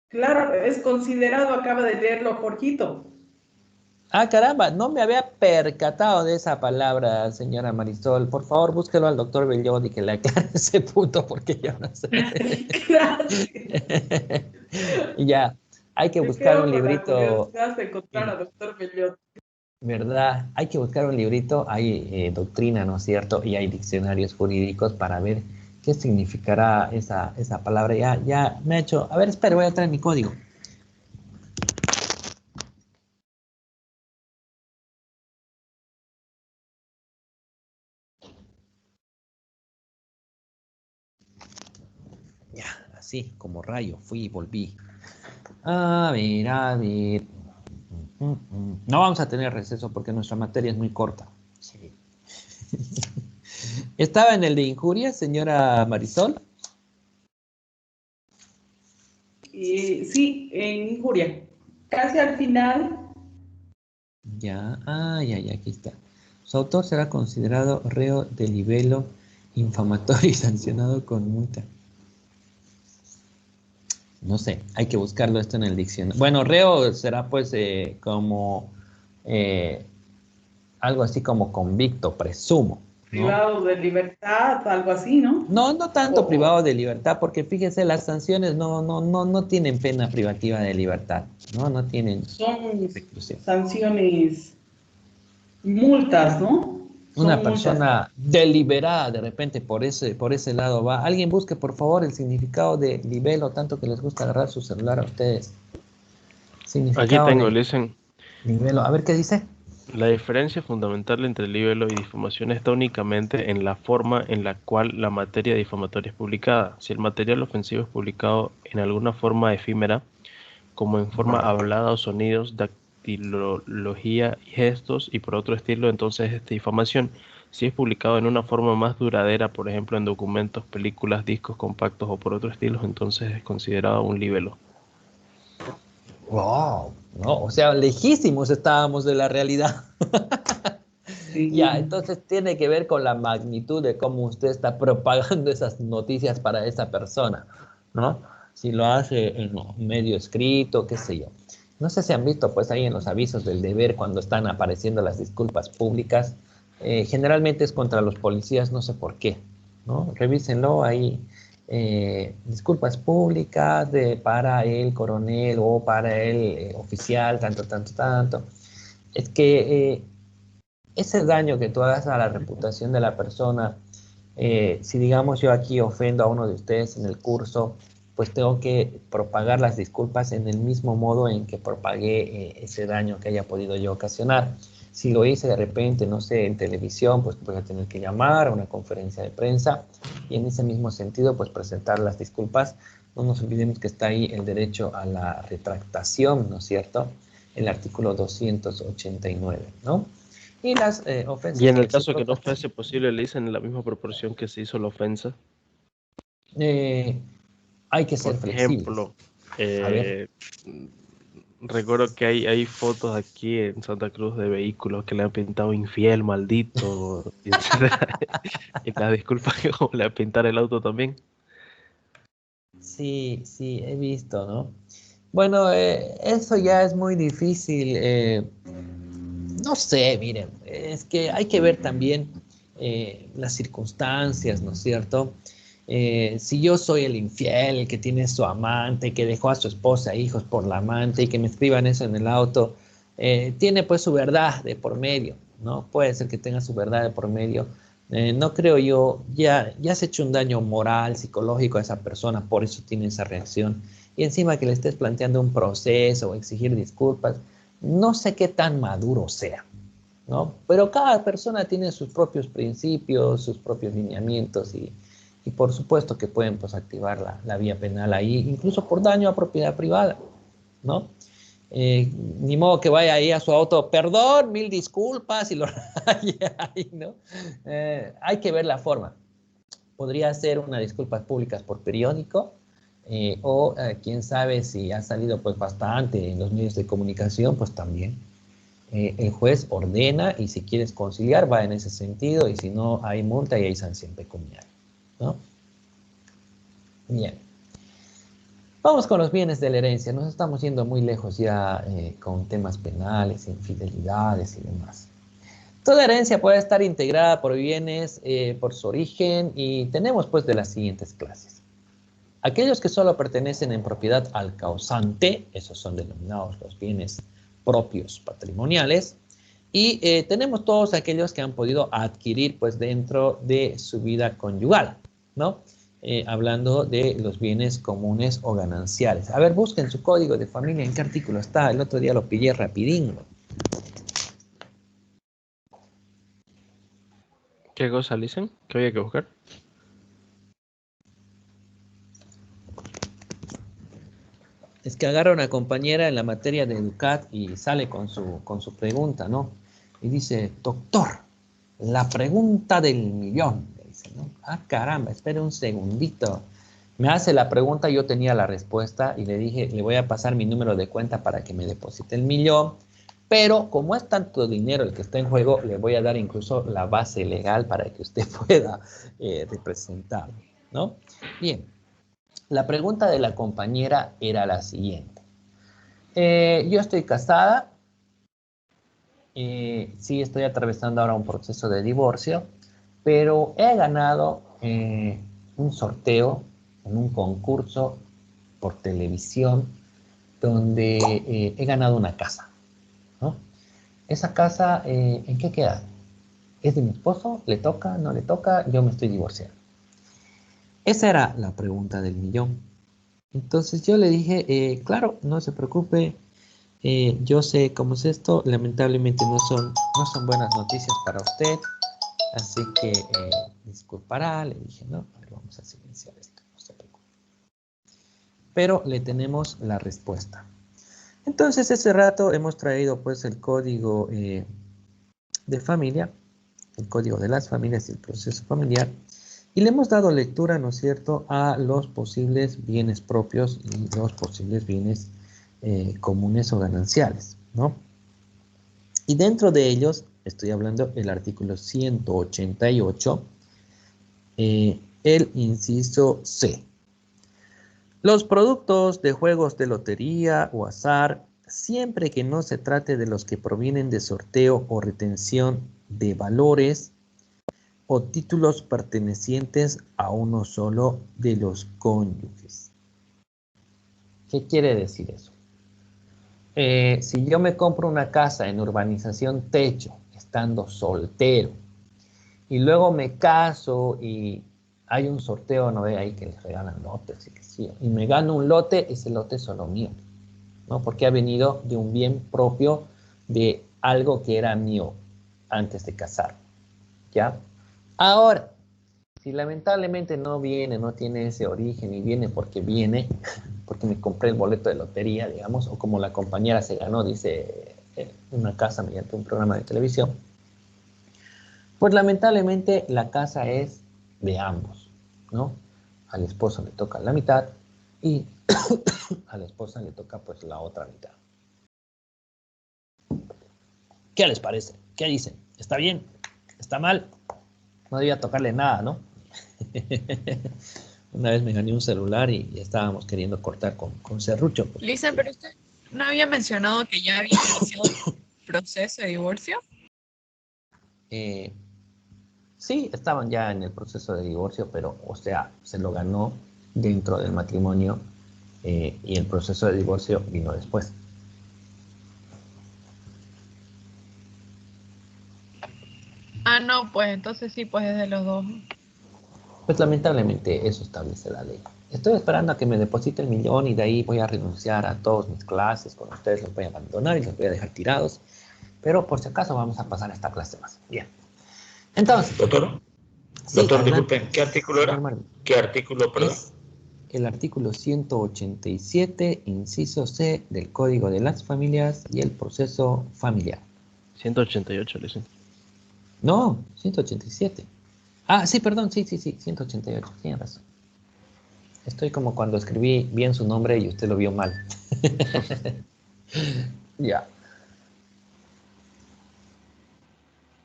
claro, es considerado, acaba de leerlo Jorgito. Ah, caramba, no me había percatado de esa palabra, señora Marisol. Por favor, búsquelo al doctor Bellot y que le aclare ese punto porque yo no sé. Gracias. Ya, hay que Me buscar quedo un con la librito, curiosidad de encontrar a doctor Bellot. ¿verdad? Hay que buscar un librito, hay doctrina, ¿no es cierto? Y hay diccionarios jurídicos para ver qué significará esa palabra. Ya me ha hecho. A ver, espera, voy a traer mi código. Ya, así como rayo, fui y volví. A ver, a ver. No vamos a tener receso porque nuestra materia es muy corta. Sí. ¿Estaba en el de injurias, señora Marisol? Sí, en injuria. Casi al final. Ya, ya, aquí está. Su autor será considerado reo de libelo infamatorio y sancionado con multa. No sé, hay que buscarlo esto en el diccionario. Bueno, reo será pues como eh, algo así como convicto, presumo, ¿no? Privado de libertad, algo así, ¿no? No, no tanto O privado de libertad, porque fíjese, las sanciones no tienen pena privativa de libertad, no tienen son reclusión. sanciones, multas, ¿no? Una Son multas. persona deliberada de repente por ese lado va. Alguien busque por favor el significado de libelo, tanto que les gusta agarrar su celular a ustedes. Aquí Significado tengo, de listen. libelo. A ver qué dice. La diferencia fundamental entre libelo y difamación está únicamente en la forma en la cual la materia difamatoria es publicada. Si el material ofensivo es publicado en alguna forma efímera, como en forma hablada o sonidos, dactilología y gestos, y por otro estilo, entonces es difamación. Si es publicado en una forma más duradera, por ejemplo en documentos, películas, discos compactos o por otro estilo, entonces es considerado un libelo. Wow, no, o sea, lejísimos estábamos de la realidad. Ya, Sí. entonces tiene que ver con la magnitud de cómo usted está propagando esas noticias para esa persona, ¿no? Si lo hace en un medio escrito, qué sé yo. No sé si han visto, pues ahí en los avisos del deber, cuando están apareciendo las disculpas públicas, generalmente es contra los policías, no sé por qué, ¿no? Revísenlo ahí. Disculpas públicas para el coronel o para el oficial, tanto, tanto, tanto. Es que ese daño que tú hagas a la reputación de la persona, si digamos yo aquí ofendo a uno de ustedes en el curso, pues tengo que propagar las disculpas en el mismo modo en que propagué ese daño que haya podido yo ocasionar. Si lo hice de repente, no sé, en televisión, pues voy a tener que llamar a una conferencia de prensa y en ese mismo sentido, pues presentar las disculpas. No nos olvidemos que está ahí el derecho a la retractación, ¿no es cierto? El artículo 289, ¿no? Y las Y ofensas en el caso que no recíprocas, fuese posible, le dicen en la misma proporción que se hizo la ofensa. eh, hay que Por ser flexibles. ejemplo, A ver, eh, recuerdo que hay fotos aquí en Santa Cruz de vehículos que le han pintado infiel, maldito, etc. Y las disculpas que como le pintar el auto también. sí, sí, he visto, ¿no? Bueno, eso ya es muy difícil. No sé, miren, es que hay que ver también las circunstancias, ¿no es cierto? Si yo soy el infiel, el que tiene su amante, que dejó a su esposa e hijos por la amante y que me escriban eso en el auto, tiene pues su verdad de por medio, ¿no? Puede ser que tenga su verdad de por medio. No creo yo, ya has hecho un daño moral, psicológico a esa persona, por eso tiene esa reacción. Y encima que le estés planteando un proceso o exigir disculpas, no sé qué tan maduro sea, ¿no? Pero cada persona tiene sus propios principios, sus propios lineamientos y por supuesto que pueden pues activar la vía penal ahí, incluso por daño a propiedad privada, ¿no? Ni modo que vaya ahí a su auto, perdón, mil disculpas y lo raye ahí, ¿no? Hay que ver la forma. podría ser una disculpas públicas por periódico, o quién sabe si ha salido pues bastante en los medios de comunicación, pues también. El juez ordena y si quieres conciliar va en ese sentido y si no hay multa y hay sanción pecuniaria, ¿no? Bien. Vamos con los bienes de la herencia. Nos estamos yendo muy lejos ya con temas penales, infidelidades y demás. Toda herencia puede estar integrada por bienes por su origen y tenemos pues de las siguientes clases. Aquellos que solo pertenecen en propiedad al causante, esos son denominados los bienes propios patrimoniales, y tenemos todos aquellos que han podido adquirir pues dentro de su vida conyugal, ¿no? Hablando de los bienes comunes o gananciales. A ver, busquen su código de familia, ¿en qué artículo está? El otro día lo pillé rapidín. ¿Qué cosa dicen? ¿Qué había que buscar? Es que agarra una compañera en la materia de Educat y sale con su pregunta, ¿no? Y dice, doctor, la pregunta del millón. Le dice, ¿no? Ah, caramba, espere un segundito. Me hace la pregunta, yo tenía la respuesta y le dije, le voy a pasar mi número de cuenta para que me deposite el millón. Pero como es tanto dinero el que está en juego, le voy a dar incluso la base legal para que usted pueda representarlo, ¿no? Bien. La pregunta de la compañera era la siguiente. Yo estoy casada, sí estoy atravesando ahora un proceso de divorcio, pero he ganado un sorteo en un concurso por televisión donde he ganado una casa, ¿no? Esa casa, ¿en qué queda? ¿Es de mi esposo? ¿Le toca? ¿No le toca? Yo me estoy divorciando. Esa era la pregunta del millón. Entonces yo le dije, claro, no se preocupe, yo sé cómo es esto, lamentablemente no son buenas noticias para usted, así que disculpará, le dije, no, a ver, vamos a silenciar esto, no se preocupe. Pero le tenemos la respuesta. Entonces ese rato hemos traído pues el código de familia, el código de las familias y el proceso familiar, y le hemos dado lectura, ¿no es cierto?, a los posibles bienes propios y los posibles bienes comunes o gananciales, ¿no? Y dentro de ellos, estoy hablando del artículo 188, el inciso C. Los productos de juegos de lotería o azar, siempre que no se trate de los que provienen de sorteo o retención de valores, o títulos pertenecientes a uno solo de los cónyuges. ¿Qué quiere decir eso? Si yo me compro una casa en urbanización techo, estando soltero, y luego me caso y hay un sorteo, no ve ahí que les regalan lotes, y me gano un lote, ese lote es solo mío, ¿no? Porque ha venido de un bien propio de algo que era mío antes de casar, ¿ya? Ahora, si lamentablemente no viene, no tiene ese origen y viene, porque me compré el boleto de lotería, digamos, o como la compañera se ganó, dice, una casa mediante un programa de televisión, pues lamentablemente la casa es de ambos, ¿no? Al esposo le toca la mitad y a la esposa le toca pues la otra mitad. ¿Qué les parece? ¿Qué dicen? ¿Está bien? ¿Está mal? No debía tocarle nada, ¿no? Una vez me gané un celular y estábamos queriendo cortar con serrucho. Pues. Lisa, pero usted no había mencionado que ya había iniciado el proceso de divorcio. Sí, estaban ya en el proceso de divorcio, pero, o sea, se lo ganó dentro del matrimonio y el proceso de divorcio vino después. Ah, no, pues entonces sí, pues es de los dos. Pues lamentablemente eso establece la ley. Estoy esperando a que me deposite el millón y de ahí voy a renunciar a todas mis clases. Con ustedes los voy a abandonar y los voy a dejar tirados. Pero por si acaso vamos a pasar a esta clase más. Bien. Entonces. Doctor, sí, doctor, disculpen, ¿qué artículo era? ¿Qué artículo, perdón? Es el artículo 187, inciso C, del Código de las Familias y el proceso familiar. 188, le dicen. No, 187. Ah, sí, perdón, sí, 188, tiene razón. Estoy como cuando escribí bien su nombre y usted lo vio mal. Ya.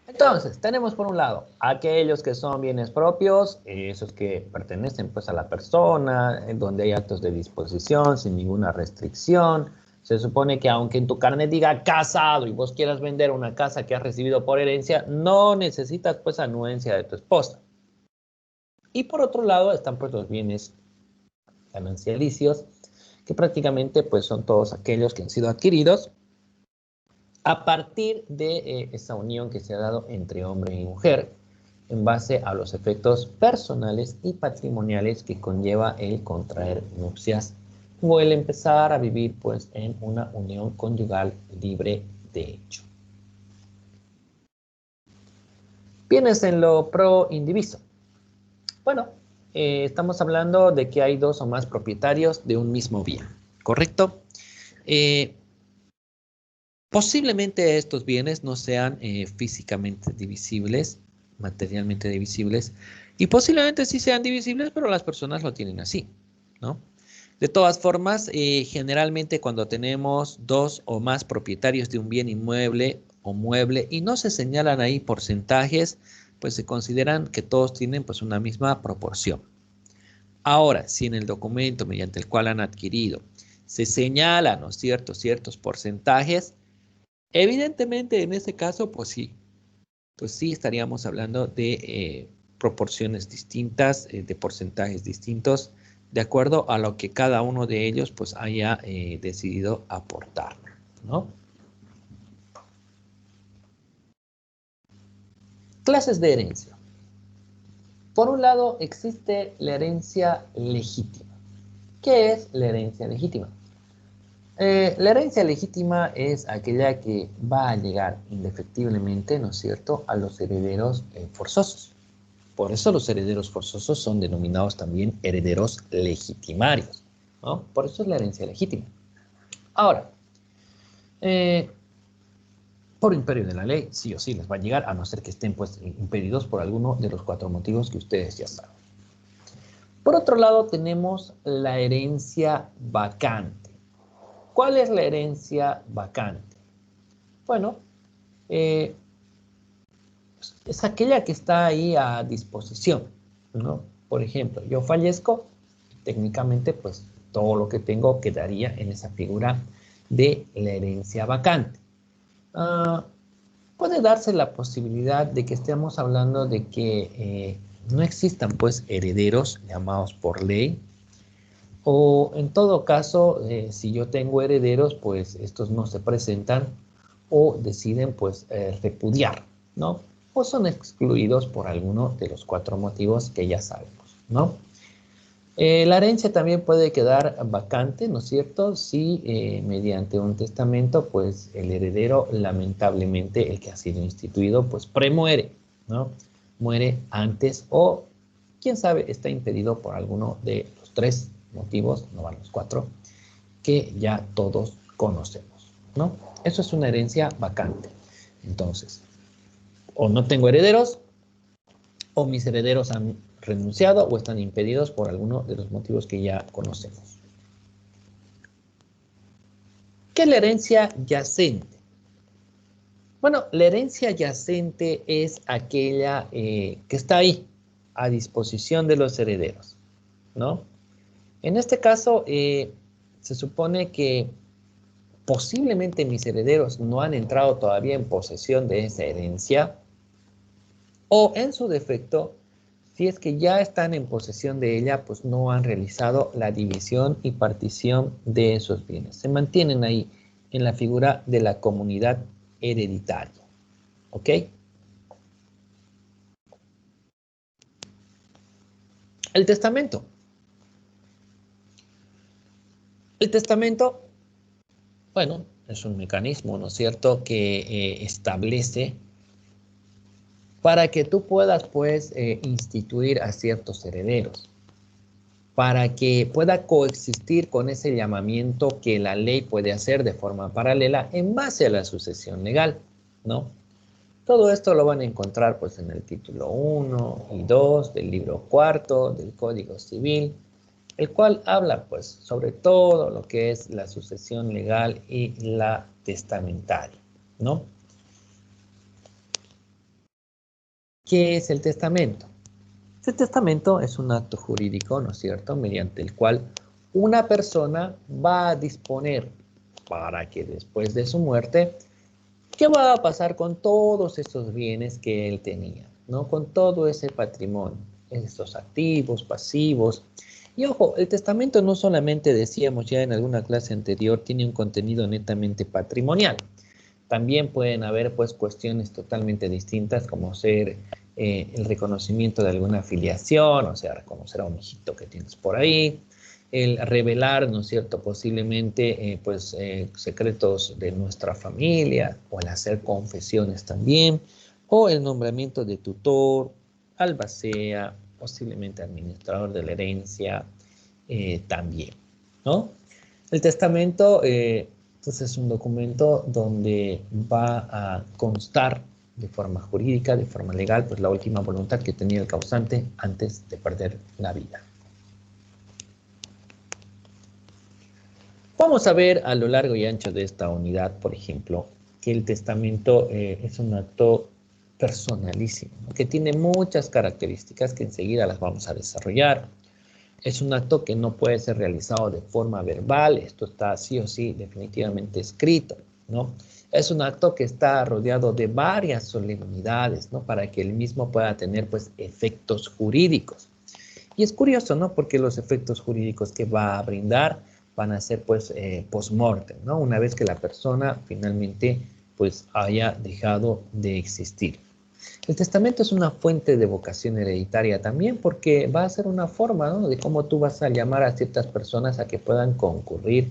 Entonces, tenemos por un lado aquellos que son bienes propios, esos que pertenecen pues a la persona, en donde hay actos de disposición sin ninguna restricción. Se supone que aunque en tu carnet diga casado y vos quieras vender una casa que has recibido por herencia, no necesitas pues anuencia de tu esposa. Y por otro lado están pues los bienes ganancialicios, que prácticamente pues son todos aquellos que han sido adquiridos a partir de esa unión que se ha dado entre hombre y mujer en base a los efectos personales y patrimoniales que conlleva el contraer nupcias o el empezar a vivir pues en una unión conyugal libre de hecho. Bienes en lo pro indiviso. Bueno, estamos hablando de que hay dos o más propietarios de un mismo bien, ¿correcto? Posiblemente estos bienes no sean físicamente divisibles, materialmente divisibles, y posiblemente sí sean divisibles, pero las personas lo tienen así, ¿no? De todas formas, generalmente cuando tenemos dos o más propietarios de un bien inmueble o mueble y no se señalan ahí porcentajes, pues se consideran que todos tienen pues una misma proporción. Ahora, si en el documento mediante el cual han adquirido se señalan, ¿no es cierto?, ciertos porcentajes, evidentemente en ese caso, pues sí estaríamos hablando de proporciones distintas, de porcentajes distintos, de acuerdo a lo que cada uno de ellos pues haya decidido aportar, ¿no? Clases de herencia. Por un lado existe la herencia legítima. ¿Qué es la herencia legítima? La herencia legítima es aquella que va a llegar indefectiblemente, ¿no es cierto?, a los herederos forzosos. Por eso los herederos forzosos son denominados también herederos legitimarios, ¿no? Por eso es la herencia legítima. Ahora, por imperio de la ley, sí o sí les va a llegar, a no ser que estén pues impedidos por alguno de los 4 motivos que ustedes ya saben. Por otro lado, tenemos la herencia vacante. ¿Cuál es la herencia vacante? Bueno, es aquella que está ahí a disposición, ¿no? Por ejemplo, yo fallezco, técnicamente, pues todo lo que tengo quedaría en esa figura de la herencia vacante. Puede darse la posibilidad de que estemos hablando de que no existan, pues, herederos llamados por ley, o en todo caso, si yo tengo herederos, pues estos no se presentan o deciden pues repudiar, ¿no? O son excluidos por alguno de los 4 motivos que ya sabemos, ¿no? La herencia también puede quedar vacante, ¿no es cierto? Si mediante un testamento, pues el heredero, lamentablemente, el que ha sido instituido, pues premuere, ¿no? Muere antes o, quién sabe, está impedido por alguno de los 3 motivos, no van los 4, que ya todos conocemos, ¿no? Eso es una herencia vacante. Entonces, o no tengo herederos, o mis herederos han renunciado o están impedidos por alguno de los motivos que ya conocemos. ¿Qué es la herencia yacente? Bueno, la herencia yacente es aquella que está ahí, a disposición de los herederos, ¿no? En este caso, se supone que posiblemente mis herederos no han entrado todavía en posesión de esa herencia, o en su defecto, si es que ya están en posesión de ella, pues no han realizado la división y partición de esos bienes. Se mantienen ahí en la figura de la comunidad hereditaria. ¿Ok? El testamento. El testamento, bueno, es un mecanismo, ¿no es cierto?, que establece para que tú puedas, pues, instituir a ciertos herederos, para que pueda coexistir con ese llamamiento que la ley puede hacer de forma paralela en base a la sucesión legal, ¿no? Todo esto lo van a encontrar pues en el título 1 y 2 del libro cuarto del Código Civil, el cual habla pues sobre todo lo que es la sucesión legal y la testamentaria, ¿no? ¿Qué es el testamento? El testamento es un acto jurídico, ¿no es cierto?, mediante el cual una persona va a disponer para que después de su muerte, ¿qué va a pasar con todos esos bienes que él tenía, ¿no? Con todo ese patrimonio, esos activos, pasivos. Y ojo, el testamento no solamente, decíamos ya en alguna clase anterior, tiene un contenido netamente patrimonial. También pueden haber pues cuestiones totalmente distintas como ser el reconocimiento de alguna afiliación, o sea, reconocer a un hijito que tienes por ahí, el revelar, ¿no es cierto?, posiblemente secretos de nuestra familia, o el hacer confesiones también, o el nombramiento de tutor, albacea, posiblemente administrador de la herencia también, ¿no? El testamento pues es un documento donde va a constar de forma jurídica, de forma legal, pues la última voluntad que tenía el causante antes de perder la vida. Vamos a ver a lo largo y ancho de esta unidad, por ejemplo, que el testamento es un acto personalísimo, que tiene muchas características que enseguida las vamos a desarrollar. Es un acto que no puede ser realizado de forma verbal, esto está sí o sí definitivamente escrito, ¿no? Es un acto que está rodeado de varias solemnidades, ¿no? Para que el mismo pueda tener, pues, efectos jurídicos. Y es curioso, ¿no? Porque los efectos jurídicos que va a brindar van a ser, pues, post-mortem, ¿no? Una vez que la persona finalmente, pues, haya dejado de existir. El testamento es una fuente de vocación hereditaria también porque va a ser una forma, ¿no?, de cómo tú vas a llamar a ciertas personas a que puedan concurrir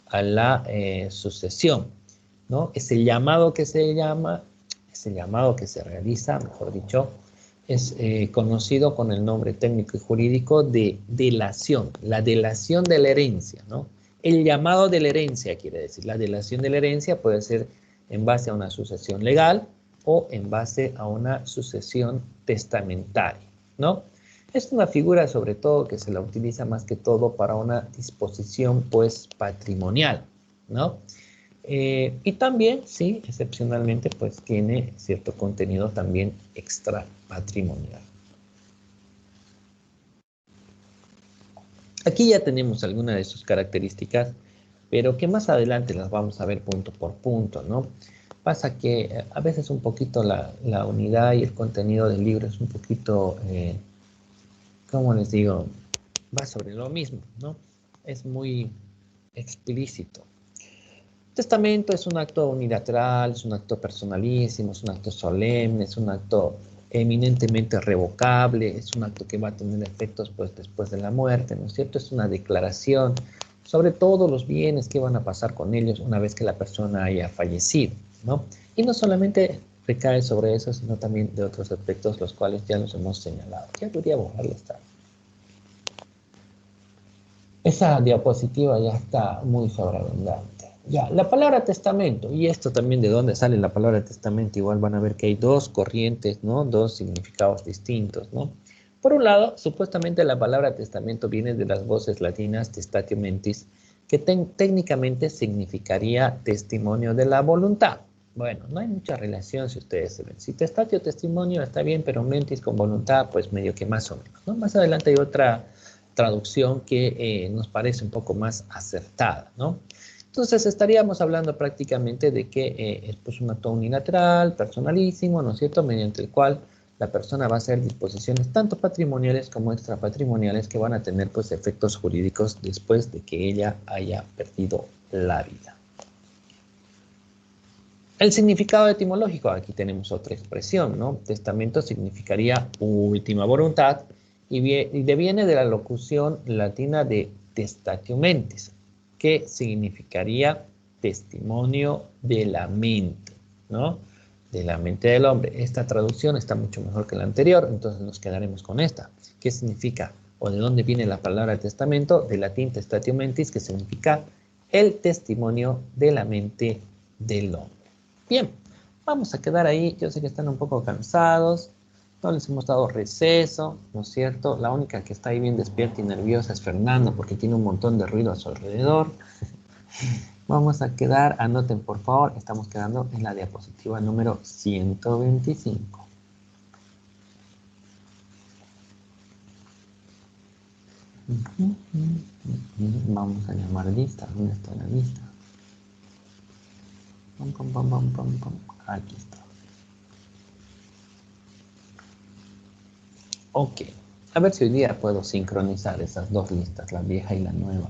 a la sucesión, ¿no? Es el llamado que se llama, es el llamado que se realiza, mejor dicho, es conocido con el nombre técnico y jurídico de delación, la delación de la herencia, ¿no? El llamado de la herencia quiere decir, la delación de la herencia puede ser en base a una sucesión legal o en base a una sucesión testamentaria, ¿no? Es una figura sobre todo que se la utiliza más que todo para una disposición pues patrimonial, ¿no? Y también, sí, excepcionalmente, pues tiene cierto contenido también extra patrimonial. Aquí ya tenemos algunas de sus características, pero que más adelante las vamos a ver punto por punto, ¿no? Pasa que a veces un poquito la unidad y el contenido del libro es un poquito, ¿cómo les digo? Va sobre lo mismo, ¿no? Es muy explícito. Testamento es un acto unilateral, es un acto personalísimo, es un acto solemne, es un acto eminentemente revocable, es un acto que va a tener efectos pues después de la muerte, ¿no es cierto? Es una declaración sobre todos los bienes que van a pasar con ellos una vez que la persona haya fallecido, ¿no? Y no solamente recae sobre eso, sino también de otros aspectos los cuales ya los hemos señalado. Ya debería borrarle esa diapositiva, ya está muy sobreabundante. Ya, la palabra testamento, y esto también de dónde sale la palabra testamento, igual van a ver que hay dos corrientes, ¿no? Dos significados distintos, ¿no? Por un lado, supuestamente la palabra testamento viene de las voces latinas testatio mentis, que técnicamente significaría testimonio de la voluntad. Bueno, no hay mucha relación si ustedes se ven. Si testatio, testimonio, está bien, pero mentis con voluntad, pues medio que más o menos, ¿no? Más adelante hay otra traducción que nos parece un poco más acertada, ¿no? Entonces estaríamos hablando prácticamente de que es pues, un acto unilateral, personalísimo, ¿no es cierto?, mediante el cual la persona va a hacer disposiciones tanto patrimoniales como extrapatrimoniales que van a tener pues efectos jurídicos después de que ella haya perdido la vida. El significado etimológico, aquí tenemos otra expresión, ¿no? Testamento significaría última voluntad y deviene de la locución latina de testatio mentis, que significaría testimonio de la mente, ¿no? De la mente del hombre. Esta traducción está mucho mejor que la anterior, entonces nos quedaremos con esta. ¿Qué significa? ¿O de dónde viene la palabra testamento? Del latín testatio mentis, que significa el testimonio de la mente del hombre. Bien, vamos a quedar ahí. Yo sé que están un poco cansados. No les hemos dado receso, ¿no es cierto? La única que está ahí bien despierta y nerviosa es Fernando porque tiene un montón de ruido a su alrededor. Vamos a quedar, anoten por favor, estamos quedando en la diapositiva número 125. Vamos a llamar lista. ¿Dónde está la lista? Pam, pam, pam, pam, pam, pam. Aquí está. Ok. A ver si hoy día puedo sincronizar esas dos listas, la vieja y la nueva.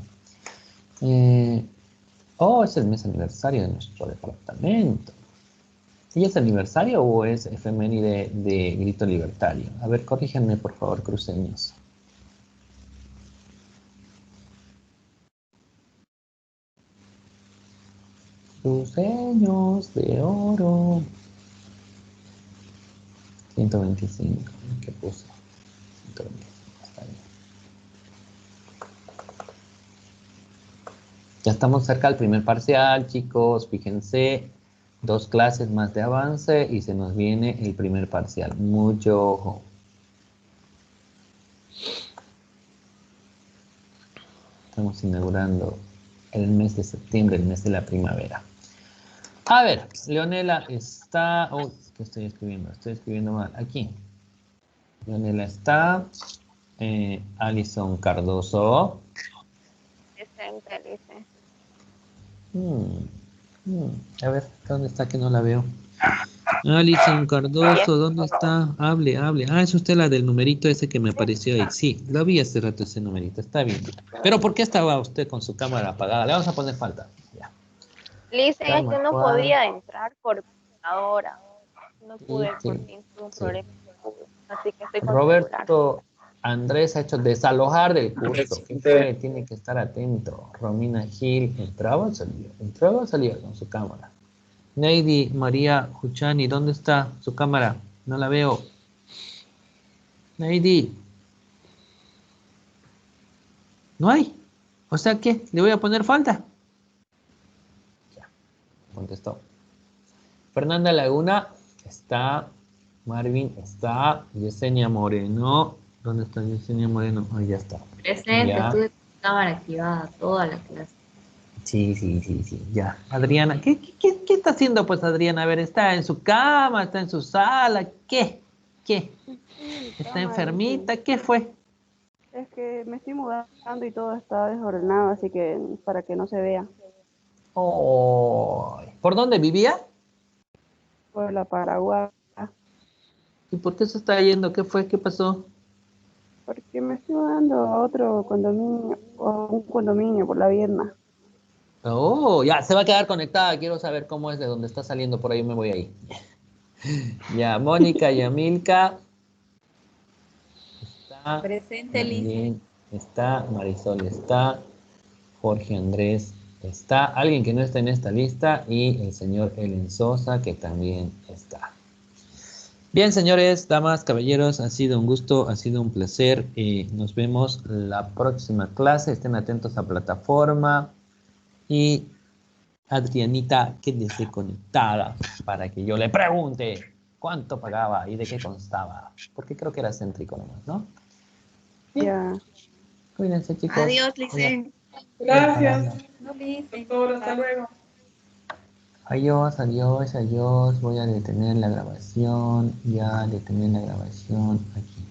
Es el mes aniversario de nuestro departamento. ¿Y es aniversario o es efeméride de grito libertario? A ver, corríjanme por favor, cruceños. Cruceños de oro. 125. ¿Qué puse? 125. Está bien. Ya estamos cerca del primer parcial, chicos. Fíjense, 2 clases más de avance y se nos viene el primer parcial. Mucho ojo. Estamos inaugurando el mes de septiembre, el mes de la primavera. A ver, Leonela está... ¿qué estoy escribiendo? Estoy escribiendo mal. Aquí. Leonela está. Alison Cardoso. Presente, dice. A ver, ¿dónde está que no la veo? Alison Cardoso, ¿dónde está? Hable. Es usted la del numerito ese que me apareció ahí. Sí, lo vi hace rato ese numerito, está bien. Pero ¿por qué estaba usted con su cámara apagada? Le vamos a poner falta. Ya. Dice es que no podía entrar por computadora. No pude Sí. por fin, tuve un problema. Así que estoy con Roberto Andrés ha hecho desalojar del curso. ¿Qué fue? Tiene que estar atento. Romina Gil, entraba o salía con su cámara. Neidi María Juchani, ¿dónde está su cámara? No la veo. Neidi. ¿No hay? O sea, ¿qué? ¿Le voy a poner falta? Ya, contestó. Fernanda Laguna está. Marvin está. Yesenia Moreno. ¿Dónde está Yesenia Moreno? Ahí ya está. Presente, Ya. estuve con la cámara activada toda la clase. Sí, ya. Adriana, ¿qué está haciendo pues Adriana? A ver, ¿está en su cama? ¿Está en su sala? ¿Qué? ¿Está enfermita? ¿Qué fue? Es que me estoy mudando y todo está desordenado, así que para que no se vea. Oh, ¿por dónde vivía? Por la Paraguay. ¿Y por qué se está yendo? ¿Qué fue? ¿Qué pasó? Porque me estoy mudando a otro condominio, a un condominio por la Vietnam. Oh, ya, se va a quedar conectada. Quiero saber cómo es de dónde está saliendo. Por ahí me voy ahí. Ya, Mónica y Amilca. Está. Presente, Lice. Está. Marisol está. Jorge Andrés está. Alguien que no está en esta lista. Y el señor Ellen Sosa, que también está. Bien, señores, damas, caballeros, ha sido un gusto, ha sido un placer. Nos vemos la próxima clase. Estén atentos a plataforma. Y Adrianita, quédese conectada para que yo le pregunte cuánto pagaba y de qué constaba. Porque creo que era céntrico nomás, ¿no? Ya. Cuídense, chicos. Adiós, Lice. Gracias. No, Lice. Doctor, hasta luego. Adiós. Voy a detener la grabación. Ya detener la grabación aquí.